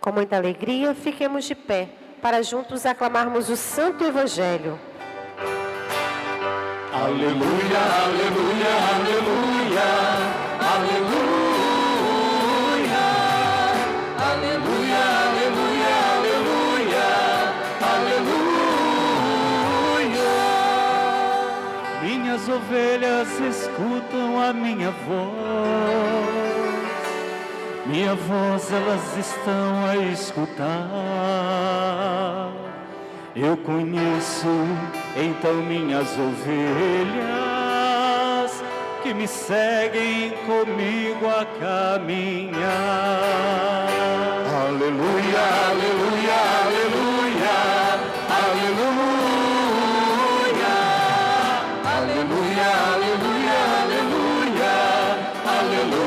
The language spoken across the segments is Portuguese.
Com muita alegria, fiquemos de pé, para juntos aclamarmos o Santo Evangelho. Aleluia, aleluia, aleluia, aleluia, aleluia, aleluia, aleluia, aleluia. Minhas ovelhas escutam a minha voz elas estão a escutar. Eu conheço então minhas ovelhas que me seguem comigo a caminhar. Aleluia, aleluia, aleluia, aleluia, aleluia, aleluia, aleluia, aleluia.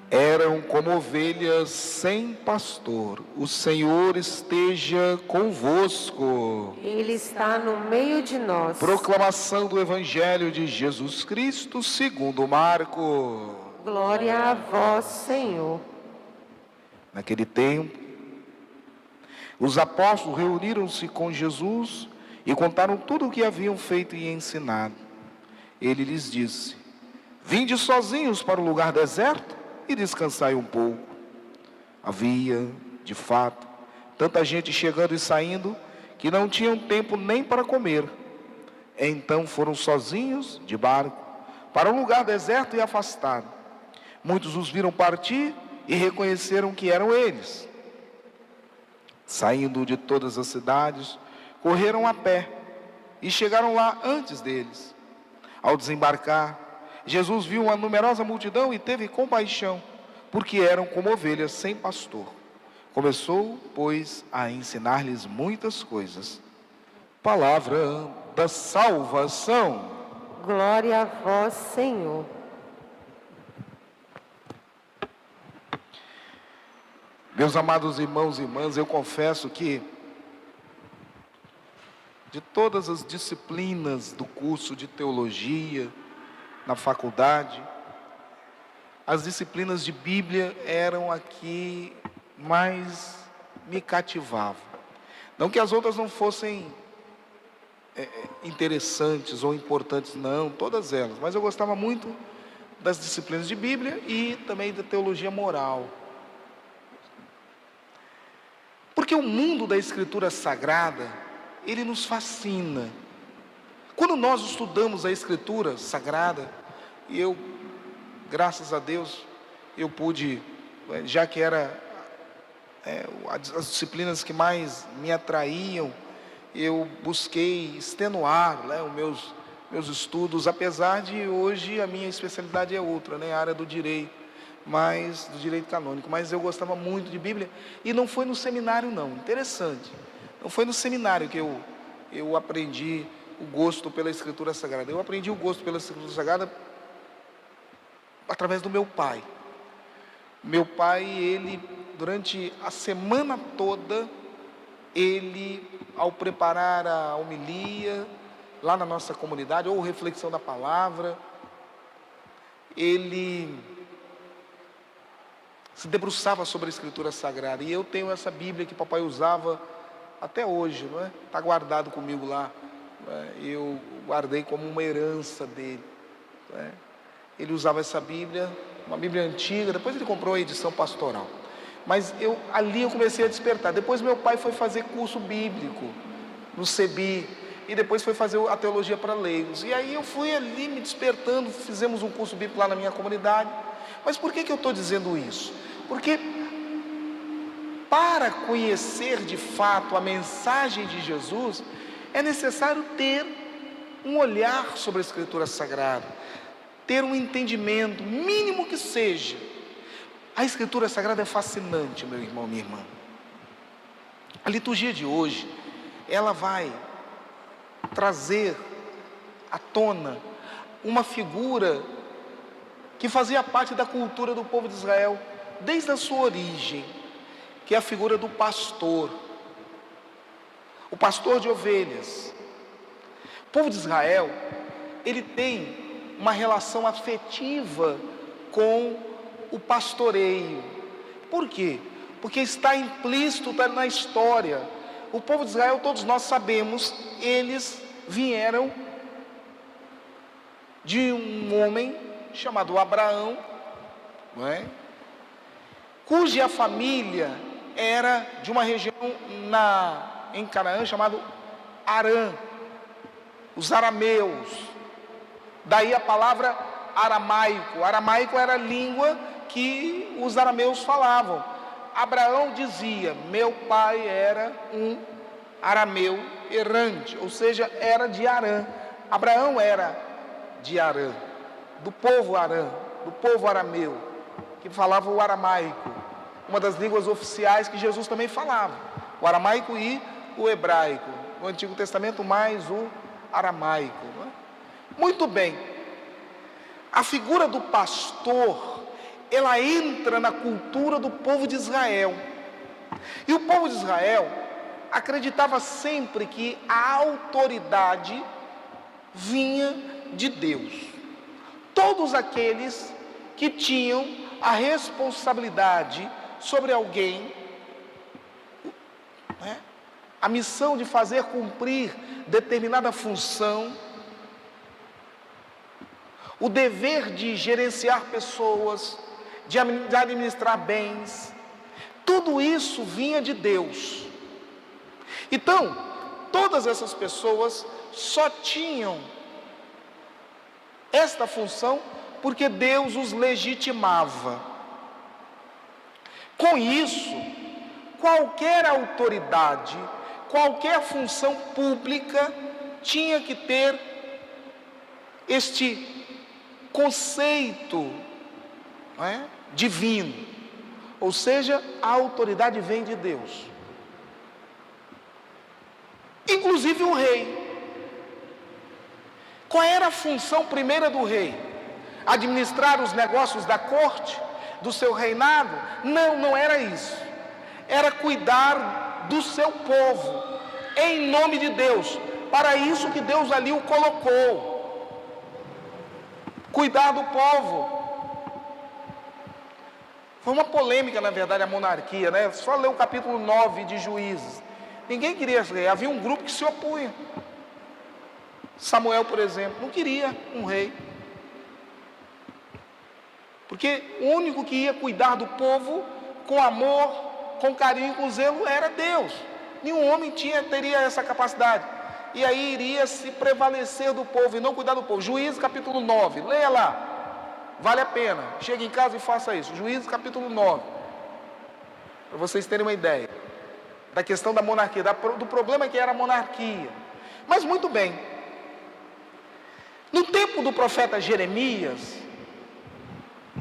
Eram como ovelhas sem pastor. O Senhor esteja convosco. Ele está no meio de nós. Proclamação do Evangelho de Jesus Cristo segundo Marcos. Glória a vós, Senhor. Naquele tempo, os apóstolos reuniram-se com Jesus e contaram tudo o que haviam feito e ensinado. Ele lhes disse: vinde sozinhos para um lugar deserto e descansai um pouco. Havia, de fato, tanta gente chegando e saindo, que não tinham tempo nem para comer. Então foram sozinhos, de barco, para um lugar deserto e afastado. Muitos os viram partir e reconheceram que eram eles. Saindo de todas as cidades, correram a pé e chegaram lá antes deles. Ao desembarcar, Jesus viu uma numerosa multidão e teve compaixão, porque eram como ovelhas sem pastor. Começou, pois, a ensinar-lhes muitas coisas. Palavra da salvação. Glória a vós, Senhor. Meus amados irmãos e irmãs, eu confesso que de todas as disciplinas do curso de teologia, na faculdade, as disciplinas de Bíblia eram a que mais me cativavam. Não que as outras não fossem interessantes ou importantes, não, todas elas. Mas eu gostava muito das disciplinas de Bíblia e também da teologia moral. Porque o mundo da Escritura Sagrada, ele nos fascina. Quando nós estudamos a Escritura Sagrada, e eu, graças a Deus, eu pude, já que era as disciplinas que mais me atraíam, eu busquei extenuar os meus estudos, apesar de hoje a minha especialidade é outra, a área do direito, do direito canônico, mas eu gostava muito de Bíblia, e não foi no seminário não, interessante, não foi no seminário que eu aprendi o gosto pela Escritura Sagrada. Eu aprendi o gosto pela Escritura Sagrada através do meu pai. Meu pai, ele, durante a semana toda, ele, ao preparar a homilia, lá na nossa comunidade, ou reflexão da palavra, ele se debruçava sobre a Escritura Sagrada. E eu tenho essa Bíblia que papai usava até hoje, não é? Está guardado comigo lá. Eu guardei como uma herança dele. Ele usava essa Bíblia, uma Bíblia antiga, depois ele comprou a edição pastoral. Mas ali eu comecei a despertar. Depois meu pai foi fazer curso bíblico no CEBI, e depois foi fazer a teologia para leigos. E aí eu fui ali me despertando, fizemos um curso bíblico lá na minha comunidade. Mas por que eu estou dizendo isso? Porque para conhecer de fato a mensagem de Jesus, é necessário ter um olhar sobre a Escritura Sagrada, ter um entendimento, mínimo que seja. A Escritura Sagrada é fascinante, meu irmão, minha irmã. A liturgia de hoje, ela vai trazer à tona uma figura que fazia parte da cultura do povo de Israel, desde a sua origem, que é a figura do pastor. O pastor de ovelhas. O povo de Israel, ele tem uma relação afetiva com o pastoreio. Por quê? Porque está implícito na história. O povo de Israel, todos nós sabemos, eles vieram de um homem chamado Abraão, não é? Cuja família era de uma região em Canaã chamado Arã, os arameus. Daí a palavra aramaico. Aramaico era a língua que os arameus falavam. Abraão dizia: meu pai era um arameu errante, ou seja, era de Arã. Abraão era de Arã, do povo Arã, do povo arameu, que falava o aramaico, uma das línguas oficiais que Jesus também falava, o aramaico e o hebraico, no Antigo Testamento mais o aramaico, não é? Muito bem, a figura do pastor, ela entra na cultura do povo de Israel, e o povo de Israel acreditava sempre que a autoridade vinha de Deus. Todos aqueles que tinham a responsabilidade sobre alguém, né, a missão de fazer cumprir determinada função, o dever de gerenciar pessoas, de administrar bens, tudo isso vinha de Deus. Então, todas essas pessoas só tinham esta função porque Deus os legitimava. Com isso, qualquer autoridade, qualquer função pública tinha que ter este conceito, não é, divino, ou seja, a autoridade vem de Deus. Inclusive o rei. Qual era a função primeira do rei? Administrar os negócios da corte, do seu reinado? Não, não era isso. Era cuidar do seu povo, em nome de Deus. Para isso que Deus ali o colocou. Cuidar do povo. Foi uma polêmica, na verdade, a monarquia, né? Só ler o capítulo 9 de Juízes. Ninguém queria ser rei, havia um grupo que se opunha. Samuel, por exemplo, não queria um rei. Porque o único que ia cuidar do povo com amor, com carinho e com zelo era Deus. Nenhum homem teria essa capacidade. E aí iria se prevalecer do povo e não cuidar do povo. Juízes capítulo 9, leia lá. Vale a pena. Chegue em casa e faça isso. Juízes capítulo 9. Para vocês terem uma ideia da questão da monarquia, do problema que era a monarquia. Mas muito bem, no tempo do profeta Jeremias,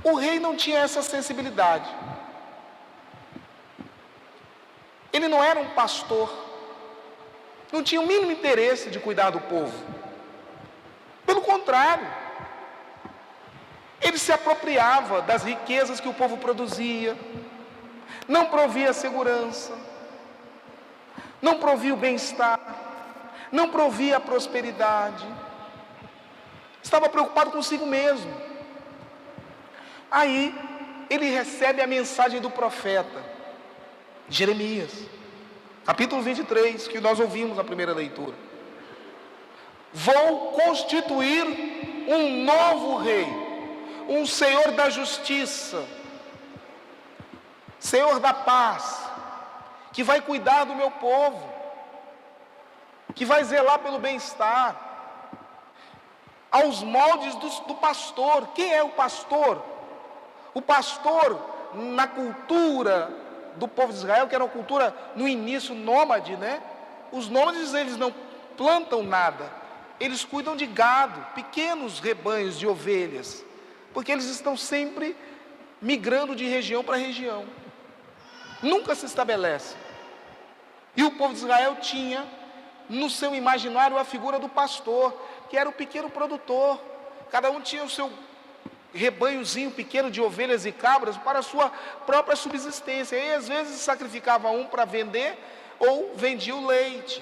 o rei não tinha essa sensibilidade. Ele não era um pastor, não tinha o mínimo interesse de cuidar do povo. Pelo contrário, ele se apropriava das riquezas que o povo produzia, não provia segurança, não provia o bem-estar, não provia a prosperidade, estava preocupado consigo mesmo. Aí ele recebe a mensagem do profeta Jeremias, capítulo 23, que nós ouvimos na primeira leitura. Vou constituir um novo rei, um Senhor da justiça, Senhor da paz, que vai cuidar do meu povo, que vai zelar pelo bem-estar, aos moldes do pastor. Quem é o pastor? O pastor, na cultura do povo de Israel, que era uma cultura no início nômade, né? Os nômades, eles não plantam nada, eles cuidam de gado, pequenos rebanhos de ovelhas, porque eles estão sempre migrando de região para região, nunca se estabelece. E o povo de Israel tinha no seu imaginário a figura do pastor, que era o pequeno produtor. Cada um tinha o seu rebanhozinho pequeno de ovelhas e cabras para a sua própria subsistência. E às vezes sacrificava um para vender ou vendia o leite.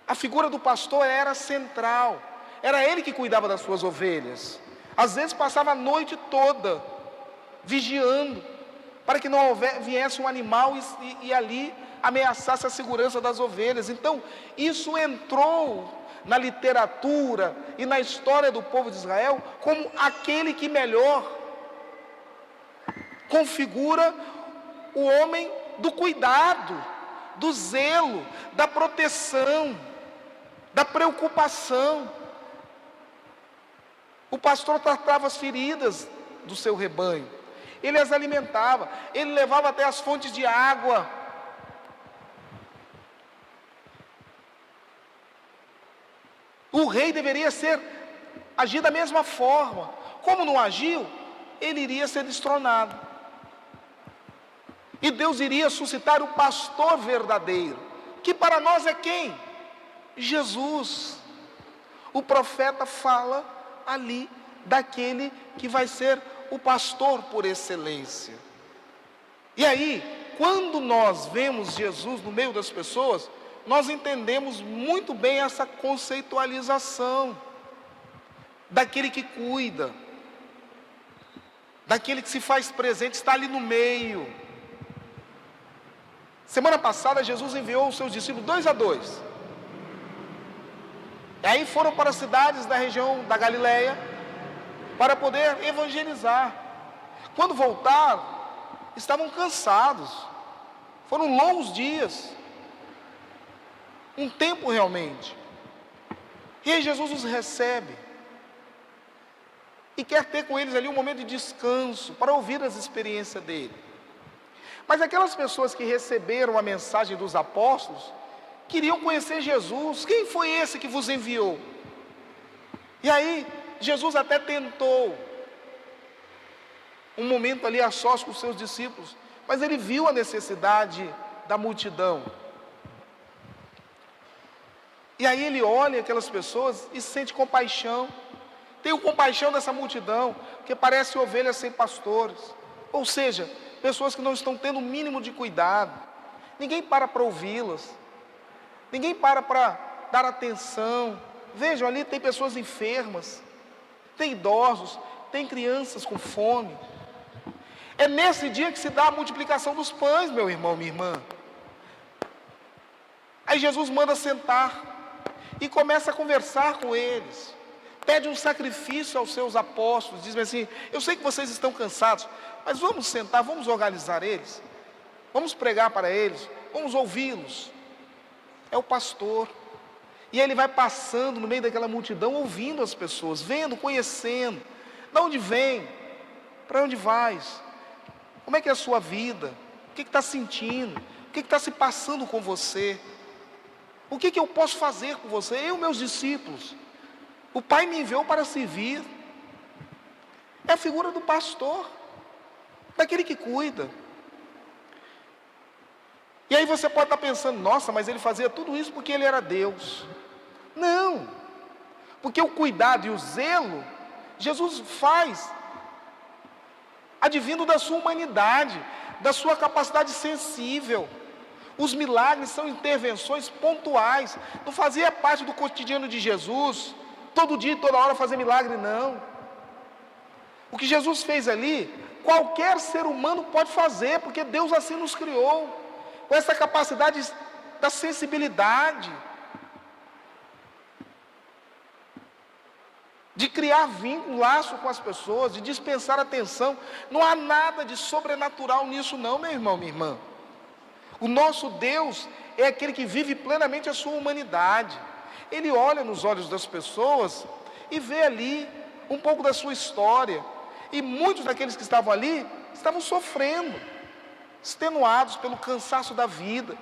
A figura do pastor era central, Era ele que cuidava das suas ovelhas. Às vezes passava a noite toda vigiando, para que não viesse um animal e ali ameaçasse a segurança das ovelhas. Então, isso entrou na literatura e na história do povo de Israel como aquele que melhor configura o homem do cuidado, do zelo, da proteção, da preocupação. O pastor tratava as feridas do seu rebanho, ele as alimentava, ele levava até as fontes de água. O rei deveria agir da mesma forma. Como não agiu, ele iria ser destronado. E Deus iria suscitar o pastor verdadeiro, que para nós é quem? Jesus. O profeta fala ali daquele que vai ser o pastor por excelência. E aí, quando nós vemos Jesus no meio das pessoas, nós entendemos muito bem essa conceitualização daquele que cuida, daquele que se faz presente, está ali no meio. Semana passada Jesus enviou os seus discípulos 2 a 2. E aí foram para as cidades da região da Galileia para poder evangelizar. Quando voltaram, estavam cansados. Foram longos dias. Um tempo realmente. E aí Jesus os recebe e quer ter com eles ali um momento de descanso para ouvir as experiências dele. Mas aquelas pessoas que receberam a mensagem dos apóstolos queriam conhecer Jesus. Quem foi esse que vos enviou? E aí Jesus até tentou um momento ali a sós com os seus discípulos, mas ele viu a necessidade da multidão. E aí ele olha aquelas pessoas e sente compaixão. Tem compaixão dessa multidão, que parece ovelhas sem pastores. Ou seja, pessoas que não estão tendo o mínimo de cuidado. Ninguém para ouvi-las. Ninguém para dar atenção. Vejam, ali tem pessoas enfermas, tem idosos, tem crianças com fome. É nesse dia que se dá a multiplicação dos pães, meu irmão, minha irmã. Aí Jesus manda sentar e começa a conversar com eles. Pede um sacrifício aos seus apóstolos, diz assim: eu sei que vocês estão cansados, mas vamos sentar, vamos organizar eles, vamos pregar para eles, vamos ouvi-los. É o pastor. E ele vai passando no meio daquela multidão, ouvindo as pessoas, vendo, conhecendo. De onde vem? Para onde vais? Como é que é a sua vida? O que está sentindo? O que está se passando com você? O que eu posso fazer com você? Eu, meus discípulos. O Pai me enviou para servir. É a figura do pastor, daquele que cuida. E aí você pode estar pensando: nossa, mas ele fazia tudo isso porque ele era Deus. Não, porque o cuidado e o zelo, Jesus faz advindo da sua humanidade, da sua capacidade sensível. Os milagres são intervenções pontuais. Não fazia parte do cotidiano de Jesus, todo dia e toda hora fazer milagre, não. O que Jesus fez ali, qualquer ser humano pode fazer, porque Deus assim nos criou, com essa capacidade da sensibilidade, de criar vínculo, laço com as pessoas, de dispensar atenção. Não há nada de sobrenatural nisso não, meu irmão, minha irmã. O nosso Deus é aquele que vive plenamente a sua humanidade. Ele olha nos olhos das pessoas e vê ali um pouco da sua história. E muitos daqueles que estavam ali estavam sofrendo, extenuados pelo cansaço da vida.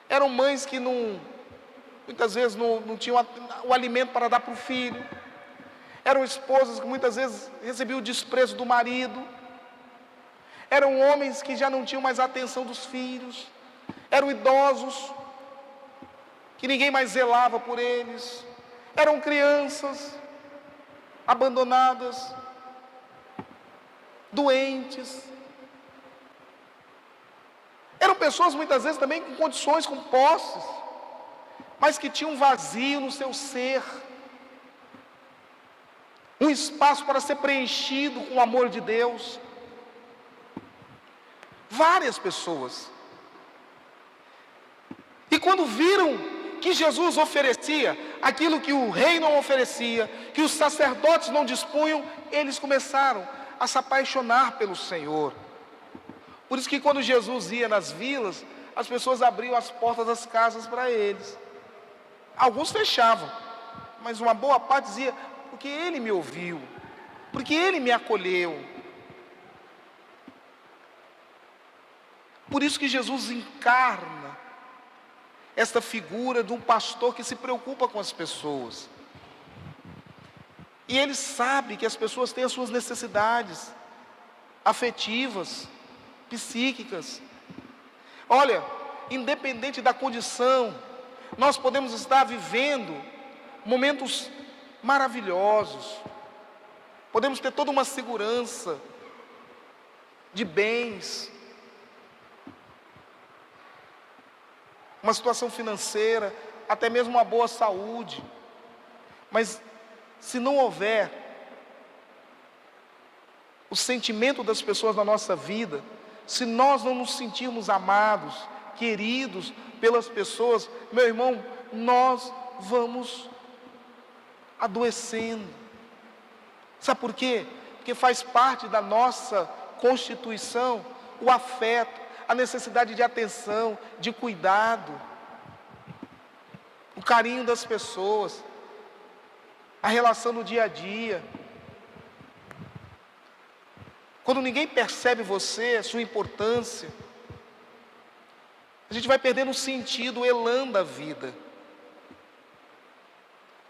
Eram mães que muitas vezes não tinham o alimento para dar para o filho. Eram esposas que muitas vezes recebiam o desprezo do marido. Eram homens que já não tinham mais a atenção dos filhos. Eram idosos que ninguém mais zelava por eles. Eram crianças abandonadas, doentes. Eram pessoas muitas vezes também com condições, com posses, mas que tinha um vazio no seu ser, um espaço para ser preenchido com o amor de Deus. Várias pessoas. E quando viram que Jesus oferecia aquilo que o rei não oferecia, que os sacerdotes não dispunham, eles começaram a se apaixonar pelo Senhor. Por isso que quando Jesus ia nas vilas, as pessoas abriam as portas das casas para eles. Alguns fechavam, mas uma boa parte dizia: porque Ele me ouviu, porque Ele me acolheu. Por isso que Jesus encarna esta figura de um pastor que se preocupa com as pessoas. E Ele sabe que as pessoas têm as suas necessidades afetivas, psíquicas. Olha, independente da condição, nós podemos estar vivendo momentos maravilhosos, podemos ter toda uma segurança de bens, uma situação financeira, até mesmo uma boa saúde, mas se não houver o sentimento das pessoas na nossa vida, se nós não nos sentirmos amados, queridos pelas pessoas, meu irmão, nós vamos adoecendo. Sabe por quê? Porque faz parte da nossa constituição o afeto, a necessidade de atenção, de cuidado, o carinho das pessoas, a relação no dia a dia. Quando ninguém percebe você, a sua importância, a gente vai perdendo o sentido, o elan da vida.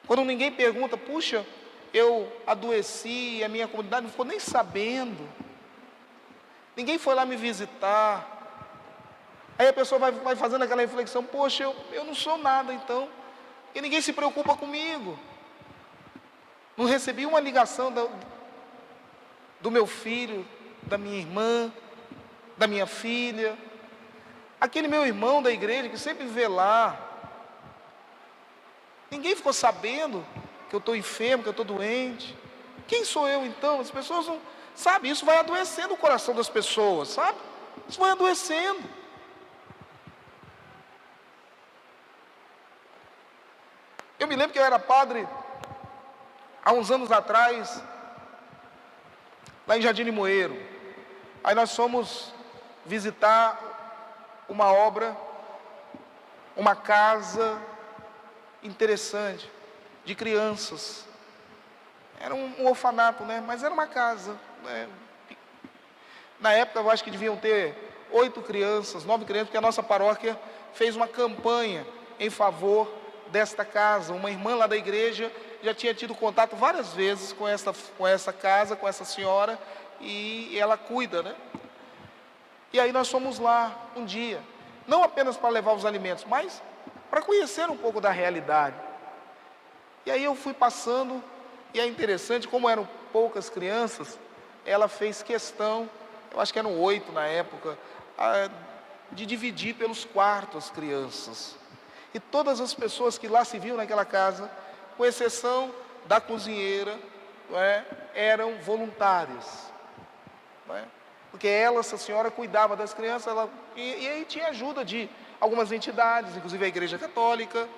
Quando ninguém pergunta: puxa, eu adoeci, a minha comunidade não ficou nem sabendo, ninguém foi lá me visitar. Aí a pessoa vai fazendo aquela reflexão: poxa, eu não sou nada então, e ninguém se preocupa comigo. Não recebi uma ligação do meu filho, da minha irmã, da minha filha, aquele meu irmão da igreja que sempre vê lá. Ninguém ficou sabendo que eu estou enfermo, que eu estou doente. Quem sou eu então? As pessoas não... Sabe, isso vai adoecendo o coração das pessoas, sabe? Isso vai adoecendo. Eu me lembro que eu era padre há uns anos atrás, lá em Jardim Limoeiro. Aí nós fomos visitar uma obra, uma casa interessante, de crianças. Era um orfanato, né? Mas era uma casa, né? Na época eu acho que deviam ter 8 crianças, 9 crianças, porque a nossa paróquia fez uma campanha em favor desta casa. Uma irmã lá da igreja já tinha tido contato várias vezes com essa casa, com essa senhora, e ela cuida, né? E aí nós fomos lá um dia, não apenas para levar os alimentos, mas para conhecer um pouco da realidade. E aí eu fui passando, e é interessante, como eram poucas crianças, ela fez questão, eu acho que eram 8 na época, de dividir pelos quartos as crianças. E todas as pessoas que lá se viam naquela casa, com exceção da cozinheira, não é, eram voluntárias. Não é? Porque essa senhora cuidava das crianças, e aí tinha ajuda de algumas entidades, inclusive a Igreja Católica,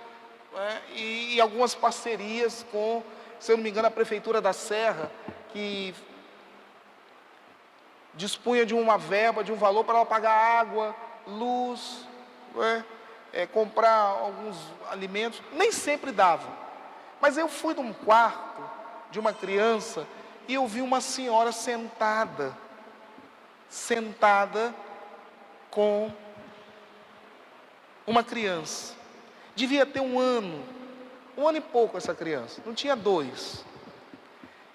não é? E algumas parcerias com, se eu não me engano, a Prefeitura da Serra, que dispunha de uma verba, de um valor para ela pagar água, luz, não é? Comprar alguns alimentos. Nem sempre dava. Mas eu fui num quarto de uma criança e eu vi uma senhora sentada com uma criança. Devia ter um ano e pouco essa criança, não tinha 2.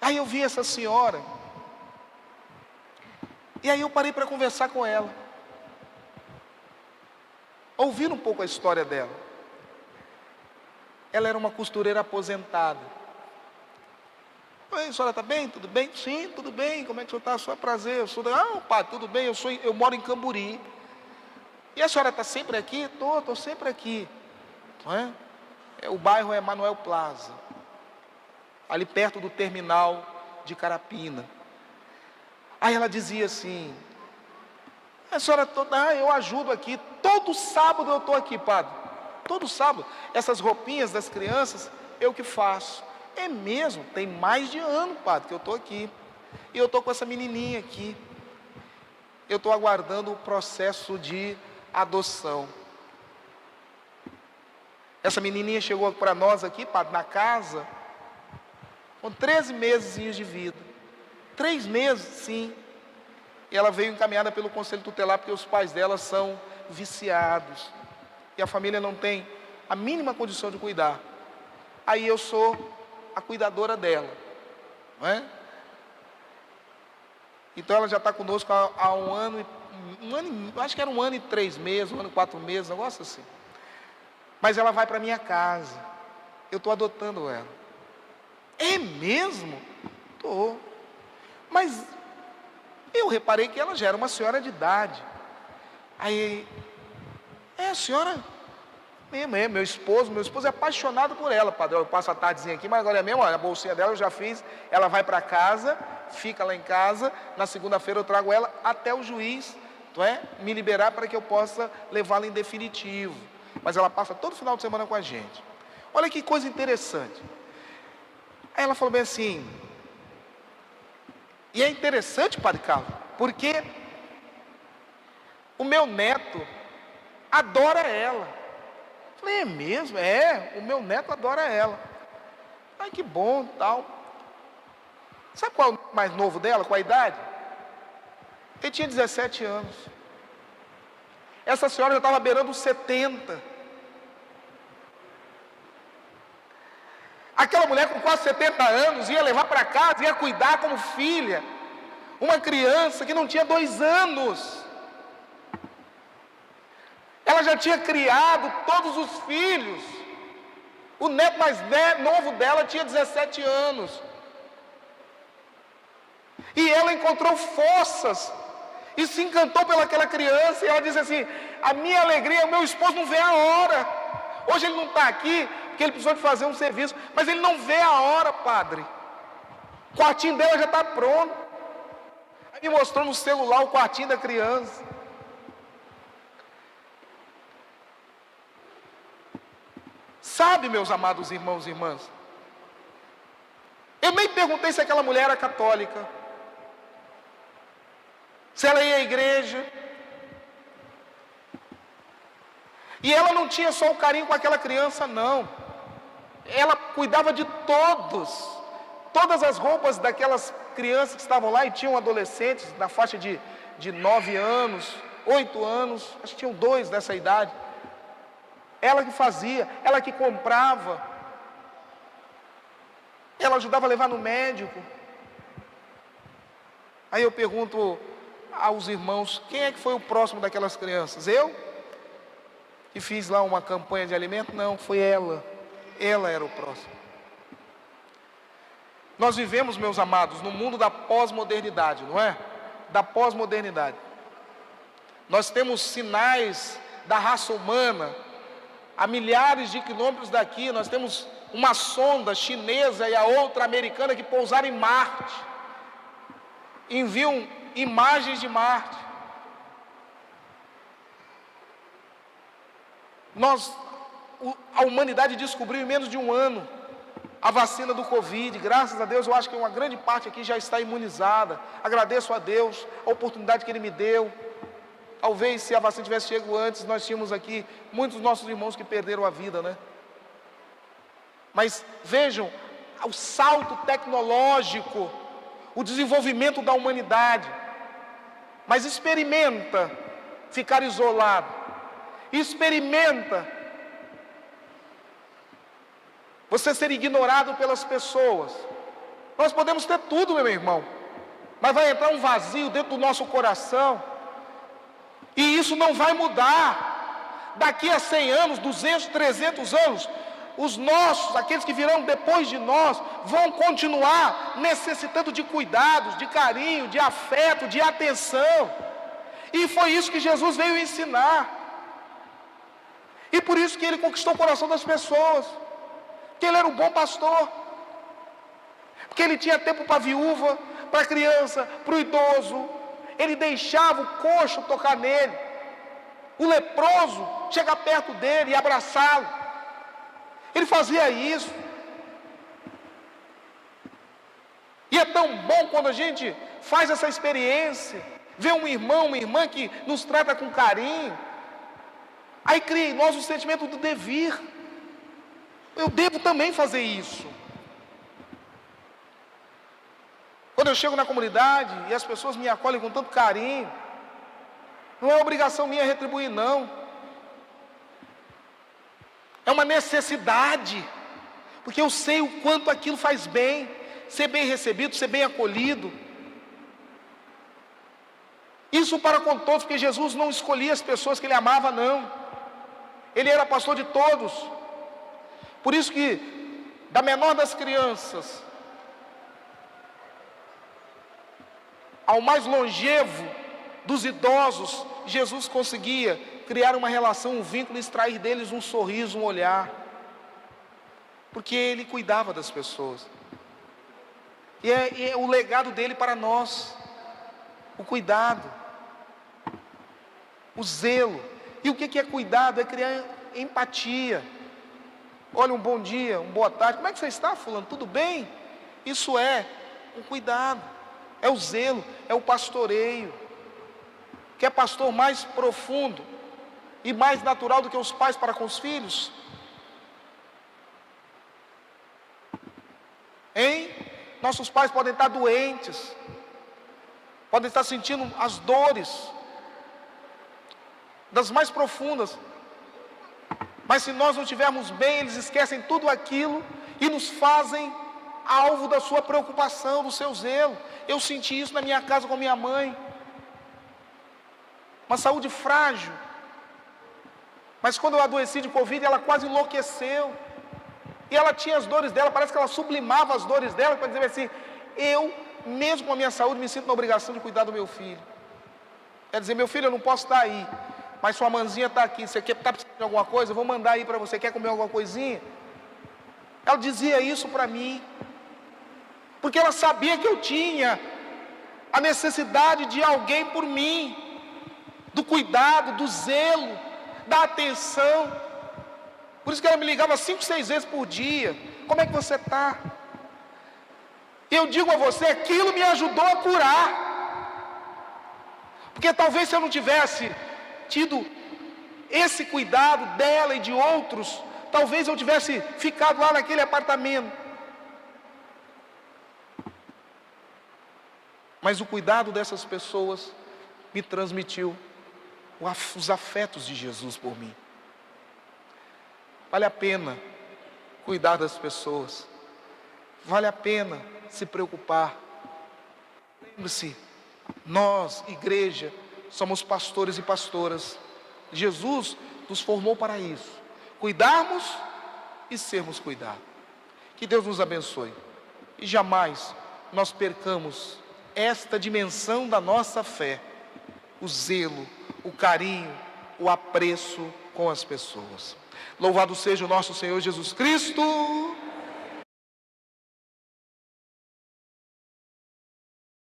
Aí eu vi essa senhora, e aí eu parei para conversar com ela, ouvindo um pouco a história dela. Ela era uma costureira aposentada. Oi, a senhora está bem? Tudo bem? Sim, tudo bem. Como é que o senhor está? Só é prazer. Eu sou padre, tudo bem. Eu moro em Camburi. E a senhora está sempre aqui? Estou sempre aqui. Não é? O bairro é Manuel Plaza, ali perto do terminal de Carapina. Aí ela dizia assim: a senhora toda, eu ajudo aqui, todo sábado eu estou aqui, padre, todo sábado, essas roupinhas das crianças, eu que faço. É mesmo, tem mais de ano, padre, que eu estou aqui, e eu estou com essa menininha aqui, eu estou aguardando o processo de adoção. Essa menininha chegou para nós aqui, padre, na casa, com 13 meses de vida, 3 meses, sim. E ela veio encaminhada pelo conselho tutelar, porque os pais dela são viciados, e a família não tem a mínima condição de cuidar. Aí eu sou a cuidadora dela, não é? Então ela já está conosco há um ano, acho que era 1 ano e 3 meses, 1 ano e 4 meses, um negócio assim. Mas ela vai para minha casa, eu estou adotando ela. É mesmo? Estou. Mas eu reparei que ela já era uma senhora de idade. Aí, a senhora mesmo, meu esposo é apaixonado por ela, padre. Eu passo a tardezinha aqui, mas agora é mesmo, olha, a bolsinha dela eu já fiz, ela vai para casa, fica lá em casa, na segunda-feira eu trago ela até o juiz, me liberar para que eu possa levá-la em definitivo. Mas ela passa todo final de semana com a gente. Olha que coisa interessante. Aí ela falou bem assim, e é interessante, padre Carlos, porque o meu neto adora ela. Eu falei, é mesmo? É, o meu neto adora ela. Ai, que bom, tal. Sabe qual é o mais novo dela, qual a idade? Ele tinha 17 anos. Essa senhora já estava beirando os 70. Aquela mulher com quase 70 anos ia levar para casa, ia cuidar como filha uma criança que não tinha 2 anos. Ela já tinha criado todos os filhos. O neto mais novo dela tinha 17 anos. E ela encontrou forças e se encantou pelaquela criança. E ela disse assim: a minha alegria, o meu esposo não vê a hora. Hoje ele não está aqui porque ele precisou de fazer um serviço, mas ele não vê a hora, padre. O quartinho dela já está pronto. Aí me mostrou no celular o quartinho da criança. Sabe, meus amados irmãos e irmãs, eu nem perguntei se aquela mulher era católica, se ela ia à igreja. E ela não tinha só o carinho com aquela criança, não. Ela cuidava de todas as roupas daquelas crianças que estavam lá, e tinham adolescentes na faixa de 9 anos, 8 anos, acho que tinham 2 dessa idade. Ela que fazia, ela que comprava, ela ajudava a levar no médico. Aí eu pergunto aos irmãos, quem é que foi o próximo daquelas crianças? Eu? Que fiz lá uma campanha de alimento? Não, foi ela. Ela era o próximo. Nós vivemos, meus amados, no mundo da pós-modernidade, não é? Da pós-modernidade. Nós temos sinais da raça humana. A milhares de quilômetros daqui, nós temos uma sonda chinesa e a outra americana que pousaram em Marte. Enviam imagens de Marte. A humanidade descobriu em menos de 1 ano a vacina do Covid. Graças a Deus, eu acho que uma grande parte aqui já está imunizada. Agradeço a Deus a oportunidade que Ele me deu. Talvez se a vacina tivesse chegado antes, nós tínhamos aqui muitos dos nossos irmãos que perderam a vida, né? Mas vejam, o salto tecnológico, o desenvolvimento da humanidade. Mas experimenta ficar isolado. Experimenta você ser ignorado pelas pessoas. Nós podemos ter tudo, meu irmão, mas vai entrar um vazio dentro do nosso coração. E isso não vai mudar. Daqui a 100 anos, 200, 300 anos, os nossos, aqueles que virão depois de nós, vão continuar necessitando de cuidados, de carinho, de afeto, de atenção. E foi isso que Jesus veio ensinar. E por isso que Ele conquistou o coração das pessoas. Porque ele era um bom pastor. Porque ele tinha tempo para a viúva, para a criança, para o idoso. Ele deixava o coxo tocar nele, o leproso chegar perto dele e abraçá-lo. Ele fazia isso. E é tão bom quando a gente faz essa experiência, vê um irmão, uma irmã que nos trata com carinho, aí cria em nós o sentimento do devir. Eu devo também fazer isso. Quando eu chego na comunidade e as pessoas me acolhem com tanto carinho, não é obrigação minha retribuir, não. É uma necessidade, porque eu sei o quanto aquilo faz bem, ser bem recebido, ser bem acolhido. Isso para com todos, porque Jesus não escolhia as pessoas que Ele amava, não. Ele era pastor de todos. Por isso que, da menor das crianças ao mais longevo dos idosos, Jesus conseguia criar uma relação, um vínculo, extrair deles um sorriso, um olhar, porque Ele cuidava das pessoas. E é o legado dele para nós, o cuidado, o zelo. E o que é cuidado? É criar empatia. Olha, um bom dia, uma boa tarde, como é que você está, fulano? Tudo bem? Isso é um cuidado, é o zelo, é o pastoreio. Quer pastor mais profundo e mais natural do que os pais para com os filhos? Hein? Nossos pais podem estar doentes, podem estar sentindo as dores das mais profundas, mas se nós não estivermos bem, eles esquecem tudo aquilo e nos fazem alvo da sua preocupação, do seu zelo. Eu senti isso na minha casa com minha mãe, uma saúde frágil, mas quando eu adoeci de Covid, ela quase enlouqueceu. E ela tinha as dores dela, parece que ela sublimava as dores dela para dizer assim: eu, mesmo com a minha saúde, me sinto na obrigação de cuidar do meu filho. Quer dizer, meu filho, eu não posso estar aí, mas sua mãezinha está aqui, você está precisando de alguma coisa? Eu vou mandar aí para você, quer comer alguma coisinha? Ela dizia isso para mim, porque ela sabia que eu tinha a necessidade de alguém por mim, do cuidado, do zelo, da atenção. Por isso que ela me ligava 5, 6 vezes por dia: como é que você está? E eu digo a você, aquilo me ajudou a curar. Porque talvez se eu não tivesse tido esse cuidado dela e de outros, talvez eu tivesse ficado lá naquele apartamento. Mas o cuidado dessas pessoas me transmitiu os afetos de Jesus por mim. Vale a pena cuidar das pessoas, vale a pena se preocupar. Lembre-se, nós, igreja, somos pastores e pastoras. Jesus nos formou para isso, cuidarmos e sermos cuidados. Que Deus nos abençoe e jamais nós percamos esta dimensão da nossa fé, o zelo, o carinho, o apreço com as pessoas. Louvado seja o nosso Senhor Jesus Cristo.